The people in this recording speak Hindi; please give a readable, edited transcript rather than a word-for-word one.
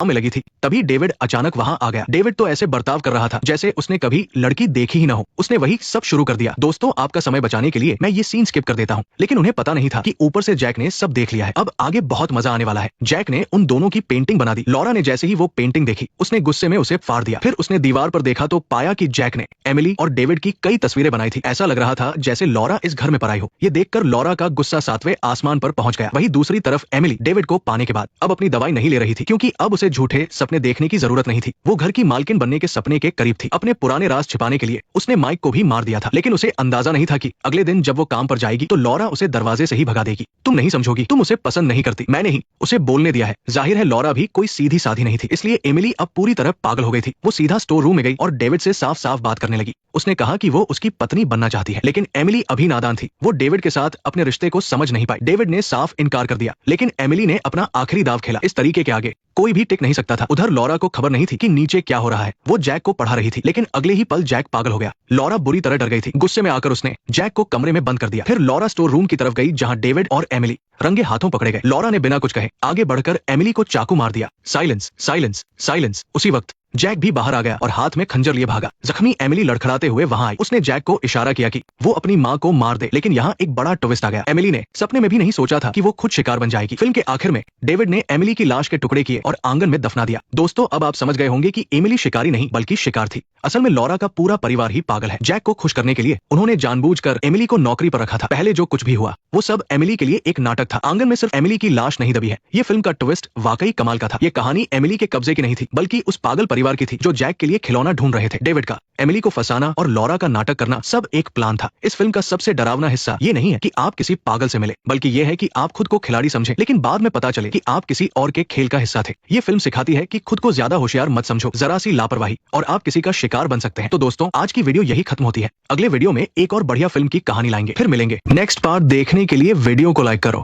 में लगी थी। तभी डेविड अचानक वहां आ गया। डेविड तो ऐसे बर्ताव कर रहा था जैसे उसने कभी लड़की देखी ही न हो। उसने वही सब शुरू कर दिया। दोस्तों, आपका समय बचाने के लिए मैं ये सीन स्किप कर देता हूँ, लेकिन उन्हें पता नहीं था कि ऊपर से जैक ने सब देख लिया है। अब आगे बहुत मजा आने वाला है। जैक ने उन दोनों की पेंटिंग बना दी। लॉरा ने जैसे ही वो पेंटिंग देखी, उसने गुस्से में उसे फाड़ दिया। फिर उसने दीवार पर देखा तो पाया कि जैक ने एमिली और डेविड की कई तस्वीरें बनाई थी। ऐसा लग रहा था जैसे लॉरा इस घर में पराई हो। ये देखकर लॉरा का गुस्सा 7वें आसमान पर पहुंच गया। वहीं दूसरी तरफ एमिली डेविड को पाने के बाद अब अपनी दवाई नहीं ले रही थी, क्योंकि अब उसे झूठे सपने देखने की जरूरत नहीं थी। वो घर की मालकिन बनने के सपने के करीब थी। अपने पुराने राज छिपाने के लिए उसने माइक को भी मार दिया था, लेकिन उसे अंदाजा नहीं था कि अगले दिन जब वो काम पर जाएगी तो लॉरा उसे दरवाजे से ही भगा देगी। तुम नहीं समझोगी, तुम उसे पसंद नहीं करती, मैंने ही उसे बोलने दिया है। जाहिर है लॉरा भी कोई सीधी साधी नहीं थी, इसलिए एमिली अब पूरी तरह पागल हो गई थी। वो सीधा स्टोर रूम में गई और डेविड से साफ साफ बात करने लगी। उसने कहा कि वो उसकी पत्नी बनना चाहती है, लेकिन एमिली अभी नादान थी। वो डेविड के साथ अपने रिश्ते को समझ नहीं पाई। डेविड ने साफ इनकार कर दिया, लेकिन एमिली ने अपना आखिरी दाव खेला। इस तरीके के आगे कोई भी टिक नहीं सकता था। उधर लॉरा को खबर नहीं थी कि नीचे क्या हो रहा है। वो जैक को पढ़ा रही थी, लेकिन अगले ही पल जैक पागल हो गया। लॉरा बुरी तरह डर गई थी। गुस्से में आकर उसने जैक को कमरे में बंद कर दिया। फिर लॉरा स्टोर रूम की तरफ गई, जहां डेविड और एमिली रंगे हाथों पकड़े गए। लॉरा ने बिना कुछ कहे आगे बढ़कर एमिली को चाकू मार दिया। Silence, silence, silence. उसी वक्त जैक भी बाहर आ गया और हाथ में खंजर लिए भागा। जख्मी एमिली लड़खड़ाते हुए वहां आई। उसने जैक को इशारा किया कि वो अपनी मां को मार दे, लेकिन यहाँ एक बड़ा ट्विस्ट आ गया। एमिली ने सपने में भी नहीं सोचा था कि वो खुद शिकार बन जाएगी। फिल्म के आखिर में डेविड ने एमिली की लाश के टुकड़े किए और आंगन में दफना दिया। दोस्तों, अब आप समझ गए होंगे कि एमिली शिकारी नहीं बल्कि शिकार थी। असल में लॉरा का पूरा परिवार ही पागल है। जैक को खुश करने के लिए उन्होंने जानबूझकर एमिली को नौकरी पर रखा था। पहले जो कुछ भी हुआ वो सब एमिली के लिए एक नाटक था। आंगन में सिर्फ एमिली की लाश नहीं दबी है। ये फिल्म का ट्विस्ट वाकई कमाल का था। ये कहानी एमिली के कब्जे की नहीं थी, बल्कि उस पागल परिवार की थी जो जैक के लिए खिलौना ढूंढ रहे थे। डेविड का एमिली को फंसाना और लॉरा का नाटक करना सब एक प्लान था। इस फिल्म का सबसे डरावना हिस्सा ये नहीं है कि आप किसी पागल से मिले, बल्कि ये है कि आप खुद को खिलाड़ी समझे, लेकिन बाद में पता चले कि आप किसी और के खेल का हिस्सा थे। ये फिल्म सिखाती है कि खुद को ज्यादा होशियार मत समझो, जरा सी लापरवाही और आप किसी का शिकार बन सकते हैं। तो दोस्तों, आज की वीडियो यही खत्म होती है। अगले वीडियो में एक और बढ़िया फिल्म की कहानी लाएंगे। फिर मिलेंगे। नेक्स्ट पार्ट देखने के लिए वीडियो को लाइक करो।